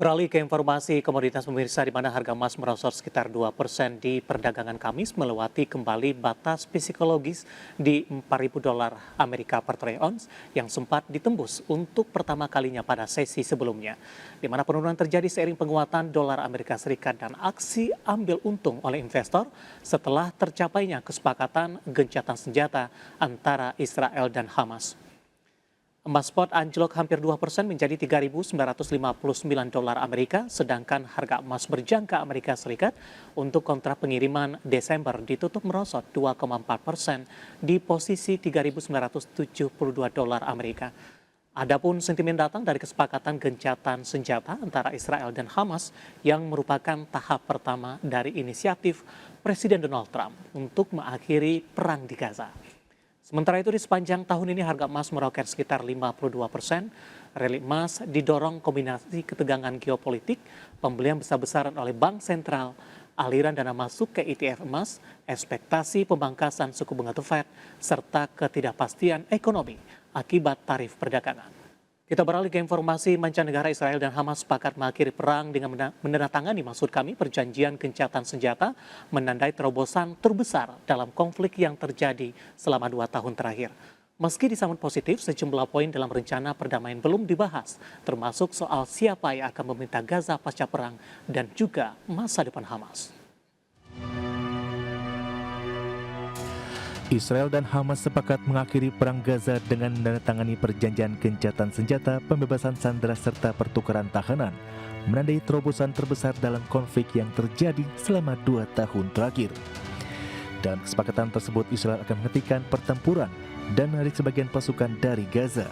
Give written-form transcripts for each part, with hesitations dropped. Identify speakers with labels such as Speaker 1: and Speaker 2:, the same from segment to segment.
Speaker 1: Beralih ke informasi komoditas pemirsa di mana harga emas merosot sekitar 2% di perdagangan Kamis melewati kembali batas psikologis di $4.000 Amerika per troy ounce yang sempat ditembus untuk pertama kalinya pada sesi sebelumnya. Di mana penurunan terjadi seiring penguatan dolar Amerika Serikat dan aksi ambil untung oleh investor setelah tercapainya kesepakatan gencatan senjata antara Israel dan Hamas. Emas spot anjlok hampir 2% menjadi $3.959 Amerika, sedangkan harga emas berjangka Amerika Serikat untuk kontrak pengiriman Desember ditutup merosot 2,4% di posisi $3.972 Amerika. Adapun sentimen datang dari kesepakatan gencatan senjata antara Israel dan Hamas yang merupakan tahap pertama dari inisiatif Presiden Donald Trump untuk mengakhiri perang di Gaza. Sementara itu di sepanjang tahun ini harga emas meroket sekitar 52%. Rally emas didorong kombinasi ketegangan geopolitik, pembelian besar-besaran oleh bank sentral, aliran dana masuk ke ETF emas, ekspektasi pembangkasan suku bunga The Fed, serta ketidakpastian ekonomi akibat tarif perdagangan. Kita beralih ke informasi mancanegara. Israel dan Hamas sepakat mengakhiri perang dengan menandatangani perjanjian gencatan senjata menandai terobosan terbesar dalam konflik yang terjadi selama 2 tahun terakhir. Meski disambut positif, sejumlah poin dalam rencana perdamaian belum dibahas, termasuk soal siapa yang akan meminta Gaza pasca perang dan juga masa depan Hamas.
Speaker 2: Israel dan Hamas sepakat mengakhiri perang Gaza dengan menandatangani perjanjian gencatan senjata, pembebasan sandera serta pertukaran tahanan, menandai terobosan terbesar dalam konflik yang terjadi selama 2 tahun terakhir. Dalam kesepakatan tersebut, Israel akan menghentikan pertempuran dan menarik sebagian pasukan dari Gaza.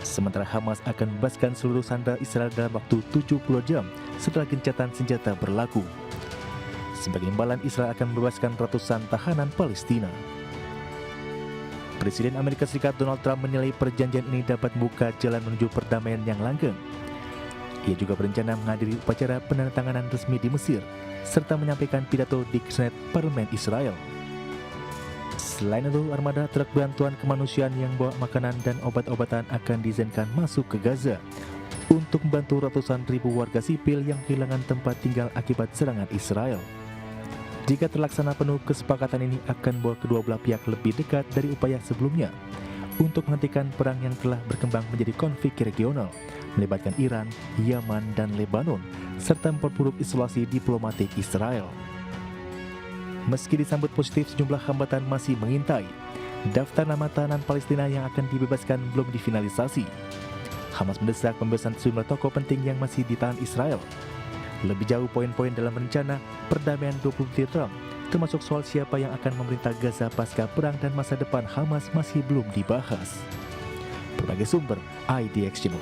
Speaker 2: Sementara Hamas akan membebaskan seluruh sandera Israel dalam waktu 70 jam setelah gencatan senjata berlaku. Sebagai imbalan, Israel akan membebaskan ratusan tahanan Palestina. Presiden Amerika Serikat Donald Trump menilai perjanjian ini dapat membuka jalan menuju perdamaian yang langgeng. Ia juga berencana menghadiri upacara penandatanganan resmi di Mesir, serta menyampaikan pidato di Knesset Parlemen Israel. Selain itu, armada truk bantuan kemanusiaan yang bawa makanan dan obat-obatan akan diizinkan masuk ke Gaza untuk membantu ratusan ribu warga sipil yang kehilangan tempat tinggal akibat serangan Israel. Jika terlaksana penuh, kesepakatan ini akan membawa kedua belah pihak lebih dekat dari upaya sebelumnya untuk menghentikan perang yang telah berkembang menjadi konflik regional, melibatkan Iran, Yaman, dan Lebanon, serta memperburuk isolasi diplomatik Israel. Meski disambut positif, sejumlah hambatan masih mengintai. Daftar nama tahanan Palestina yang akan dibebaskan belum difinalisasi. Hamas mendesak pembebasan sejumlah tokoh penting yang masih ditahan Israel. Lebih jauh, poin-poin dalam rencana perdamaian 20 Trump, termasuk soal siapa yang akan memerintah Gaza pasca perang dan masa depan Hamas masih belum dibahas. Berbagai sumber, IDX Channel.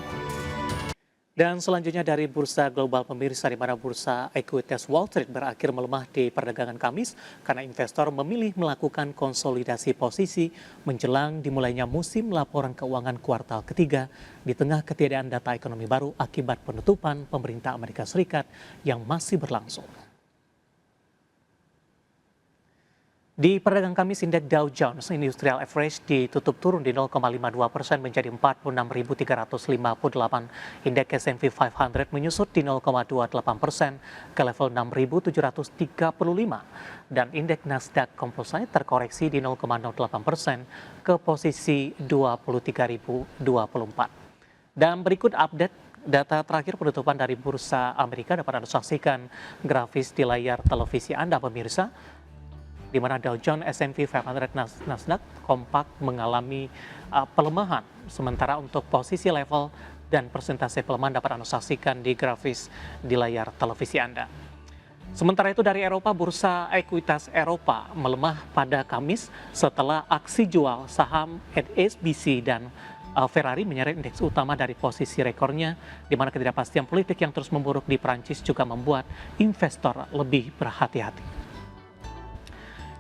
Speaker 1: Dan selanjutnya dari bursa global pemirsa, di mana bursa ekuitas Wall Street berakhir melemah di perdagangan Kamis karena investor memilih melakukan konsolidasi posisi menjelang dimulainya musim laporan keuangan kuartal ketiga di tengah ketiadaan data ekonomi baru akibat penutupan pemerintah Amerika Serikat yang masih berlangsung. Di perdagangan Kamis, indeks Dow Jones Industrial Average ditutup turun di 0,52% menjadi 46.358. Indeks S&P 500 menyusut di 0,28% ke level 6.735. Dan indeks Nasdaq Composite terkoreksi di 0,08% ke posisi 23.024. Dan berikut update data terakhir penutupan dari Bursa Amerika dapat Anda saksikan grafis di layar televisi Anda, pemirsa, di mana Dow Jones, S&P 500, Nasdaq kompak mengalami pelemahan. Sementara untuk posisi level dan persentase pelemahan dapat Anda saksikan di grafis di layar televisi Anda. Sementara itu dari Eropa, bursa ekuitas Eropa melemah pada Kamis setelah aksi jual saham HSBC dan Ferrari menyeret indeks utama dari posisi rekornya, di mana ketidakpastian politik yang terus memburuk di Prancis juga membuat investor lebih berhati-hati.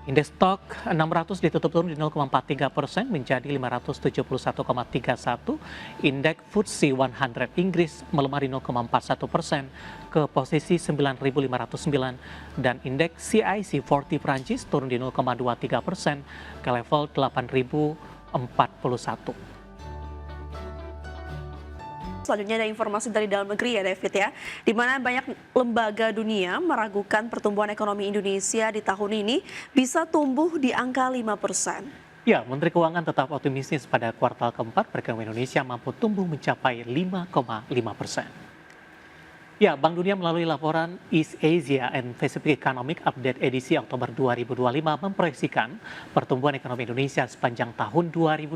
Speaker 1: Indeks stok 600 ditutup turun di 0,43% menjadi 571,31. Indeks FTSE 100 Inggris melemah di 0,41% ke posisi 9.509 dan indeks CAC 40 Prancis turun di 0,23% ke level 8.041.
Speaker 3: Selanjutnya ada informasi dari dalam negeri ya David ya, di mana banyak lembaga dunia meragukan pertumbuhan ekonomi Indonesia di tahun ini bisa tumbuh di angka 5%.
Speaker 1: Ya, Menteri Keuangan tetap optimistis pada kuartal keempat perekonomian Indonesia mampu tumbuh mencapai 5,5%. Ya, Bank Dunia melalui laporan East Asia and Pacific Economic Update edisi Oktober 2025 memproyeksikan pertumbuhan ekonomi Indonesia sepanjang tahun 2025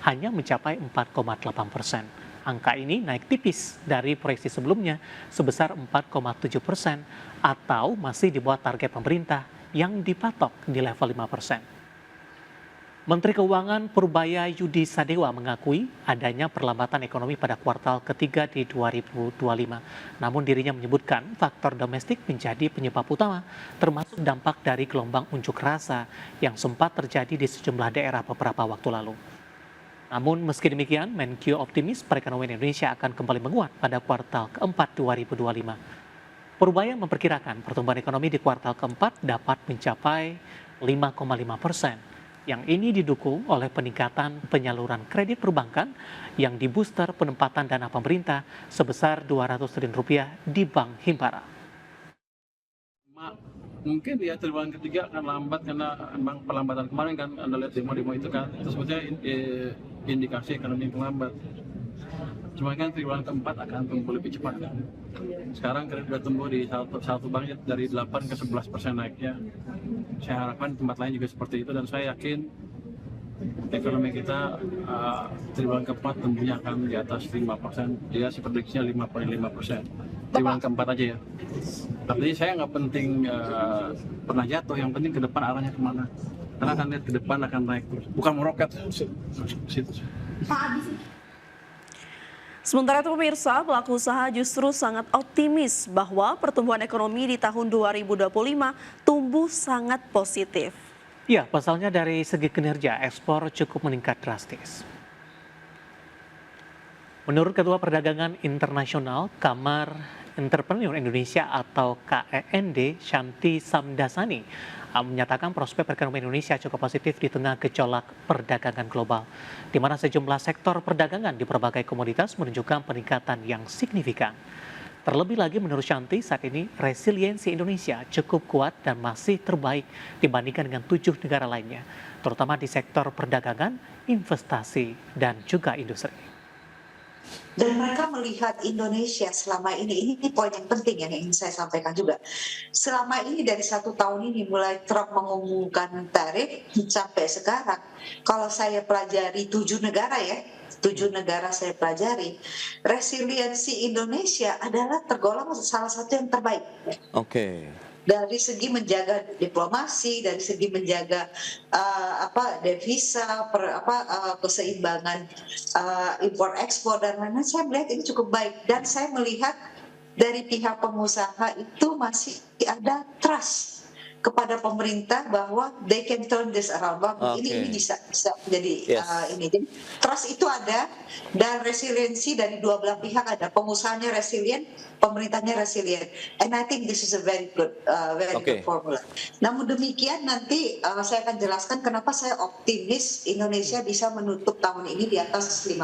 Speaker 1: hanya mencapai 4,8%. Angka ini naik tipis dari proyeksi sebelumnya sebesar 4,7% atau masih di bawah target pemerintah yang dipatok di level 5%. Menteri Keuangan Purbaya Yudi Sadewa mengakui adanya perlambatan ekonomi pada kuartal ketiga di 2025. Namun dirinya menyebutkan faktor domestik menjadi penyebab utama, termasuk dampak dari gelombang unjuk rasa yang sempat terjadi di sejumlah daerah beberapa waktu lalu. Namun meski demikian, Menkyu optimis perekonomian Indonesia akan kembali menguat pada kuartal keempat 2025. Purbaya memperkirakan pertumbuhan ekonomi di kuartal keempat dapat mencapai 5,5%. Yang ini didukung oleh peningkatan penyaluran kredit perbankan yang dibooster penempatan dana pemerintah sebesar Rp200 triliun di Bank Himpara.
Speaker 4: Mungkin ya triwulan ketiga akan lambat karena memang perlambatan kemarin kan Anda lihat demo itu kan, itu sebetulnya indikasi ekonomi yang lambat. Cuma kan triwulan keempat akan tumbuh lebih cepat kan. Sekarang kredit sudah tumbuh di satu bank dari 8 ke 11% naiknya. Saya harapkan tempat lain juga seperti itu dan saya yakin ekonomi kita triwulan keempat tumbuhnya akan di atas 5%. Dia prediksinya 5,5%. Triwulan keempat aja ya. Artinya saya nggak penting pernah jatuh, yang penting ke depan arahnya kemana. Karena akan lihat ke depan akan naik terus, bukan meroket situ.
Speaker 3: Sementara itu pemirsa, pelaku usaha justru sangat optimis bahwa pertumbuhan ekonomi di tahun 2025 tumbuh sangat positif.
Speaker 1: Ya, pasalnya dari segi kinerja ekspor cukup meningkat drastis. Menurut Ketua Perdagangan Internasional Kamar Entrepreneur Indonesia atau KEND, Shanti Samdasani, menyatakan prospek perekonomian Indonesia cukup positif di tengah gejolak perdagangan global, di mana sejumlah sektor perdagangan di berbagai komoditas menunjukkan peningkatan yang signifikan. Terlebih lagi menurut Shanti, saat ini resiliensi Indonesia cukup kuat dan masih terbaik dibandingkan dengan 7 negara lainnya, terutama di sektor perdagangan, investasi, dan juga industri.
Speaker 5: Dan mereka melihat Indonesia selama ini poin yang penting yang ingin saya sampaikan juga. Selama ini dari 1 tahun ini mulai Trump mengumumkan tarif sampai sekarang, kalau saya pelajari 7 negara ya, 7 negara saya pelajari, resiliensi Indonesia adalah tergolong salah satu yang terbaik.
Speaker 6: Oke.
Speaker 5: Dari segi menjaga diplomasi, dari segi menjaga devisa, keseimbangan impor ekspor dan lain-lain, saya melihat ini cukup baik. Dan saya melihat dari pihak pengusaha itu masih ada trust kepada pemerintah bahwa they can turn this around. Ini bisa menjadi ini. Jadi trust itu ada dan resiliensi dari dua belah pihak ada. Pengusahanya resilient, pemerintahnya resilient. And I think this is a very good formula. Namun demikian nanti saya akan jelaskan kenapa saya optimis Indonesia bisa menutup tahun ini di atas 5%.